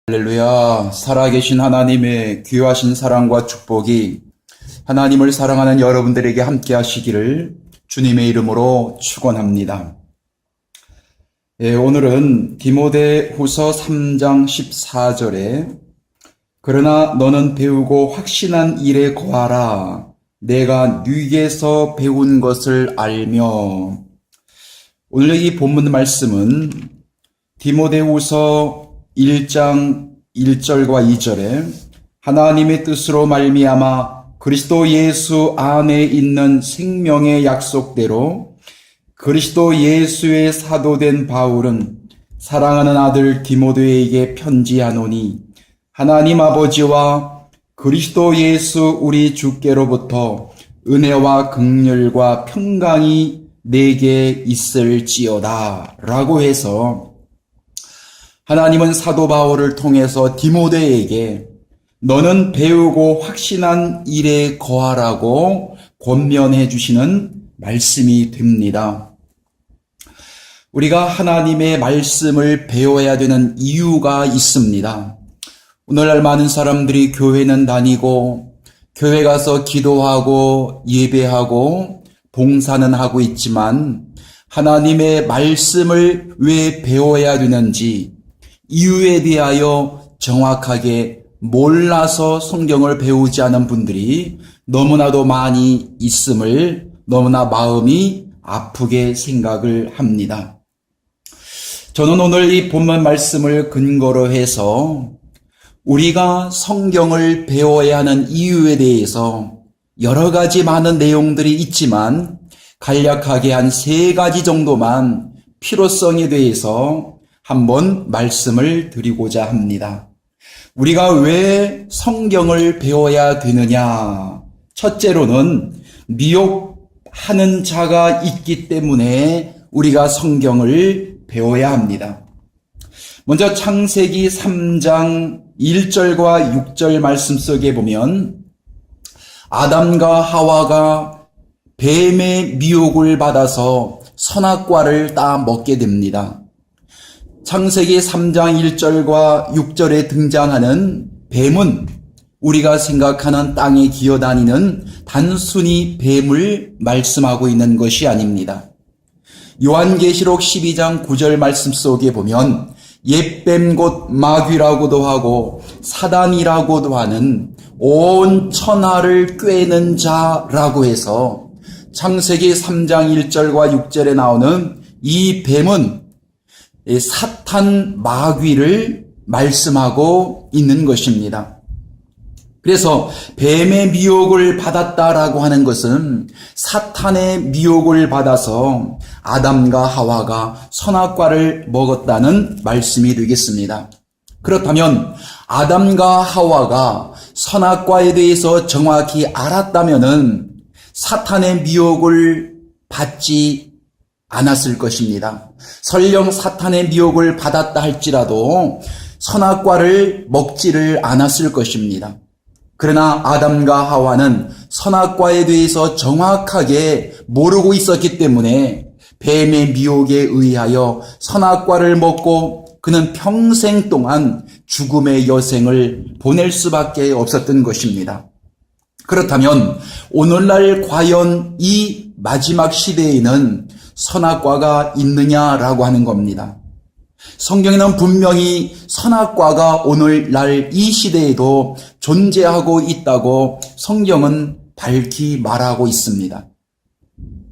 할렐루야. 살아계신 하나님의 귀하신 사랑과 축복이 하나님을 사랑하는 여러분들에게 함께 하시기를 주님의 이름으로 축원합니다. 오늘은 디모데후서 3장 14절에 그러나 너는 배우고 확신한 일에 거하라. 내가 네게서 배운 것을 알며. 오늘 이 본문 말씀은 디모데후서 1장 1절과 2절에 하나님의 뜻으로 말미암아 그리스도 예수 안에 있는 생명의 약속대로 그리스도 예수의 사도된 바울은 사랑하는 아들 디모데에게 편지하노니 하나님 아버지와 그리스도 예수 우리 주께로부터 은혜와 긍휼과 평강이 내게 있을지어다 라고 해서 하나님은 사도 바울을 통해서 디모데에게 너는 배우고 확신한 일에 거하라고 권면해 주시는 말씀이 됩니다. 우리가 하나님의 말씀을 배워야 되는 이유가 있습니다. 오늘날 많은 사람들이 교회는 다니고 교회 가서 기도하고 예배하고 봉사는 하고 있지만 하나님의 말씀을 왜 배워야 되는지 이유에 대하여 정확하게 몰라서 성경을 배우지 않은 분들이 너무나도 많이 있음을 너무나 마음이 아프게 생각을 합니다. 저는 오늘 이 본문 말씀을 근거로 해서 우리가 성경을 배워야 하는 이유에 대해서 여러 가지 많은 내용들이 있지만 간략하게 한 3가지 정도만 필요성에 대해서 한번 말씀을 드리고자 합니다. 우리가 왜 성경을 배워야 되느냐? 첫째로는 미혹하는 자가 있기 때문에 우리가 성경을 배워야 합니다. 먼저 창세기 3장 1절과 6절 말씀 속에 보면 아담과 하와가 뱀의 미혹을 받아서 선악과를 따 먹게 됩니다. 창세기 3장 1절과 6절에 등장하는 뱀은 우리가 생각하는 땅에 기어다니는 단순히 뱀을 말씀하고 있는 것이 아닙니다. 요한계시록 12장 9절 말씀 속에 보면 옛뱀 곧 마귀라고도 하고 사단이라고도 하는 온 천하를 꿰는 자라고 해서 창세기 3장 1절과 6절에 나오는 이 뱀은 사탄 마귀를 말씀하고 있는 것입니다. 그래서 뱀의 미혹을 받았다라고 하는 것은 사탄의 미혹을 받아서 아담과 하와가 선악과를 먹었다는 말씀이 되겠습니다. 그렇다면 아담과 하와가 선악과에 대해서 정확히 알았다면은 사탄의 미혹을 받지 않았을 것입니다. 설령 사탄의 미혹을 받았다 할지라도 선악과를 먹지를 않았을 것입니다. 그러나 아담과 하와는 선악과에 대해서 정확하게 모르고 있었기 때문에 뱀의 미혹에 의하여 선악과를 먹고 그는 평생 동안 죽음의 여생을 보낼 수밖에 없었던 것입니다. 그렇다면 오늘날 과연 이 마지막 시대에는 선악과가 있느냐라고 하는 겁니다. 성경에는 분명히 선악과가 오늘날 이 시대에도 존재하고 있다고 성경은 밝히 말하고 있습니다.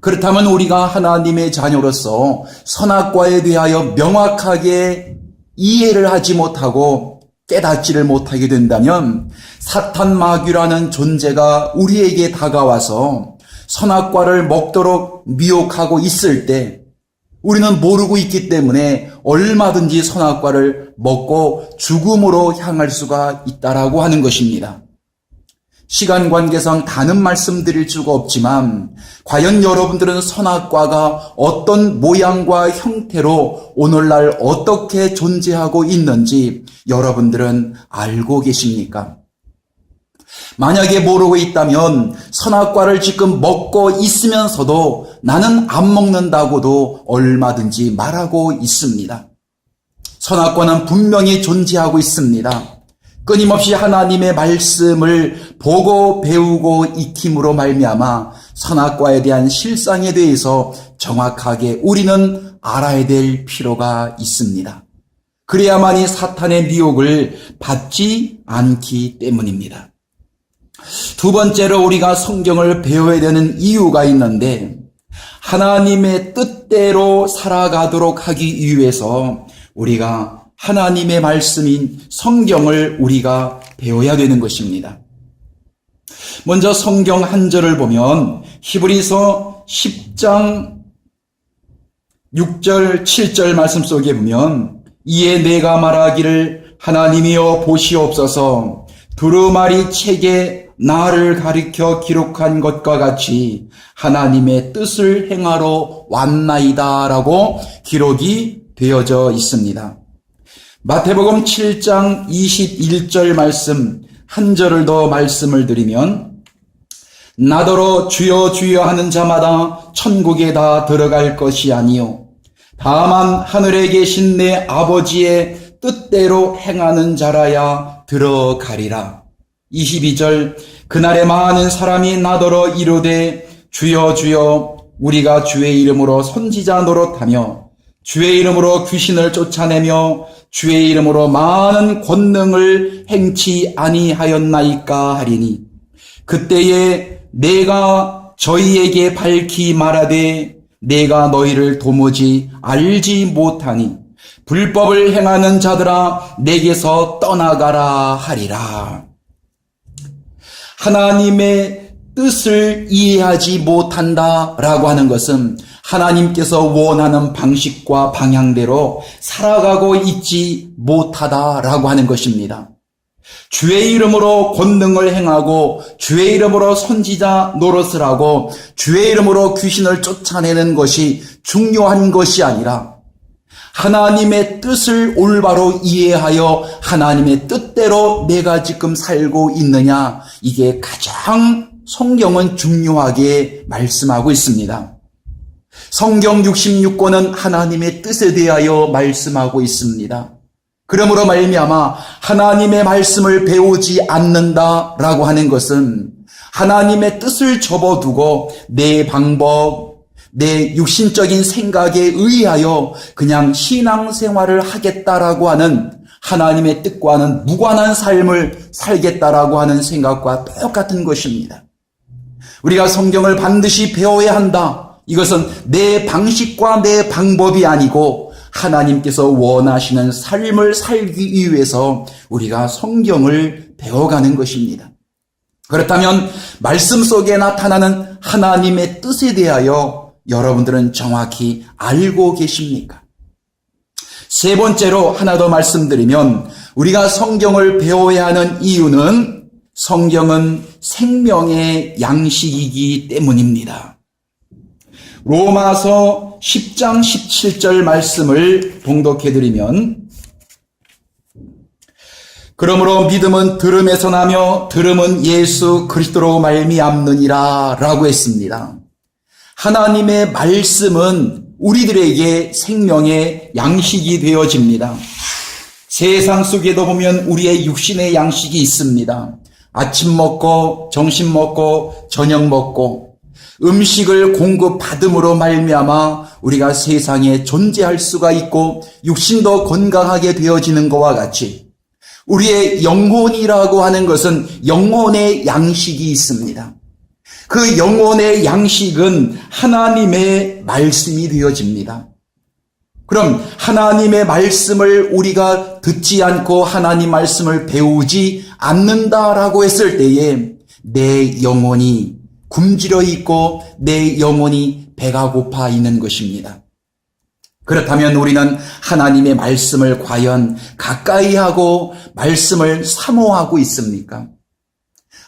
그렇다면 우리가 하나님의 자녀로서 선악과에 대하여 명확하게 이해를 하지 못하고 깨닫지를 못하게 된다면 사탄 마귀라는 존재가 우리에게 다가와서 선악과를 먹도록 미혹하고 있을 때 우리는 모르고 있기 때문에 얼마든지 선악과를 먹고 죽음으로 향할 수가 있다라고 하는 것입니다. 시간 관계상 다는 말씀드릴 수가 없지만 과연 여러분들은 선악과가 어떤 모양과 형태로 오늘날 어떻게 존재하고 있는지 여러분들은 알고 계십니까? 만약에 모르고 있다면 선악과를 지금 먹고 있으면서도 나는 안 먹는다고도 얼마든지 말하고 있습니다. 선악과는 분명히 존재하고 있습니다. 끊임없이 하나님의 말씀을 보고 배우고 익힘으로 말미암아 선악과에 대한 실상에 대해서 정확하게 우리는 알아야 될 필요가 있습니다. 그래야만이 사탄의 미혹을 받지 않기 때문입니다. 두 번째로 우리가 성경을 배워야 되는 이유가 있는데, 하나님의 뜻대로 살아가도록 하기 위해서 우리가 하나님의 말씀인 성경을 우리가 배워야 되는 것입니다. 먼저 성경 한 절을 보면 히브리서 10장 6절 7절 말씀 속에 보면, 이에 내가 말하기를 하나님이여 보시옵소서, 두루마리 책에 나를 가리켜 기록한 것과 같이 하나님의 뜻을 행하러 왔나이다 라고 기록이 되어져 있습니다. 마태복음 7장 21절 말씀 한 절을 더 말씀을 드리면, 나더러 주여 주여 하는 자마다 천국에 다 들어갈 것이 아니요 다만 하늘에 계신 내 아버지의 뜻대로 행하는 자라야 들어가리라. 22절, 그날에 많은 사람이 나더러 이르되 주여 주여 우리가 주의 이름으로 선지자 노릇하며 주의 이름으로 귀신을 쫓아내며 주의 이름으로 많은 권능을 행치 아니하였나이까 하리니, 그때에 내가 저희에게 밝히 말하되 내가 너희를 도무지 알지 못하니 불법을 행하는 자들아 내게서 떠나가라 하리라. 하나님의 뜻을 이해하지 못한다라고 하는 것은 하나님께서 원하는 방식과 방향대로 살아가고 있지 못하다라고 하는 것입니다. 주의 이름으로 권능을 행하고 주의 이름으로 선지자 노릇을 하고 주의 이름으로 귀신을 쫓아내는 것이 중요한 것이 아니라 하나님의 뜻을 올바로 이해하여 하나님의 뜻대로 내가 지금 살고 있느냐, 이게 가장 성경은 중요하게 말씀하고 있습니다. 성경 66권은 하나님의 뜻에 대하여 말씀하고 있습니다. 그러므로 말미암아 하나님의 말씀을 배우지 않는다라고 하는 것은 하나님의 뜻을 접어두고 내 방법, 내 육신적인 생각에 의하여 그냥 신앙생활을 하겠다라고 하는, 하나님의 뜻과는 무관한 삶을 살겠다라고 하는 생각과 똑같은 것입니다. 우리가 성경을 반드시 배워야 한다. 이것은 내 방식과 내 방법이 아니고 하나님께서 원하시는 삶을 살기 위해서 우리가 성경을 배워가는 것입니다. 그렇다면 말씀 속에 나타나는 하나님의 뜻에 대하여 여러분들은 정확히 알고 계십니까? 세 번째로 하나 더 말씀드리면, 우리가 성경을 배워야 하는 이유는 성경은 생명의 양식이기 때문입니다. 로마서 10장 17절 말씀을 봉독해드리면, 그러므로 믿음은 들음에서 나며 들음은 예수 그리스도로 말미암느니라 라고 했습니다. 하나님의 말씀은 우리들에게 생명의 양식이 되어집니다. 세상 속에도 보면 우리의 육신의 양식이 있습니다. 아침 먹고 점심 먹고 저녁 먹고 음식을 공급받음으로 말미암아 우리가 세상에 존재할 수가 있고 육신도 건강하게 되어지는 것과 같이 우리의 영혼이라고 하는 것은 영혼의 양식이 있습니다. 그 영혼의 양식은 하나님의 말씀이 되어집니다. 그럼 하나님의 말씀을 우리가 듣지 않고 하나님 말씀을 배우지 않는다라고 했을 때에 내 영혼이 굶주려 있고 내 영혼이 배가 고파 있는 것입니다. 그렇다면 우리는 하나님의 말씀을 과연 가까이 하고 말씀을 사모하고 있습니까?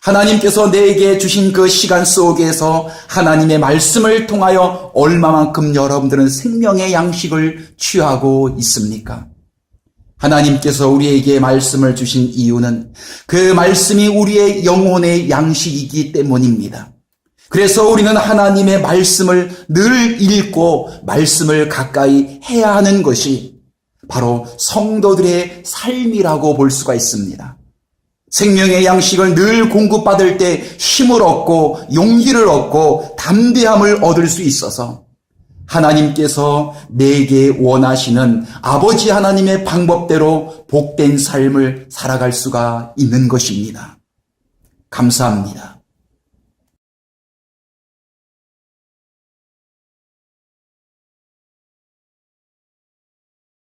하나님께서 내게 주신 그 시간 속에서 하나님의 말씀을 통하여 얼마만큼 여러분들은 생명의 양식을 취하고 있습니까? 하나님께서 우리에게 말씀을 주신 이유는 그 말씀이 우리의 영혼의 양식이기 때문입니다. 그래서 우리는 하나님의 말씀을 늘 읽고 말씀을 가까이 해야 하는 것이 바로 성도들의 삶이라고 볼 수가 있습니다. 생명의 양식을 늘 공급받을 때 힘을 얻고 용기를 얻고 담대함을 얻을 수 있어서 하나님께서 내게 원하시는 아버지 하나님의 방법대로 복된 삶을 살아갈 수가 있는 것입니다. 감사합니다.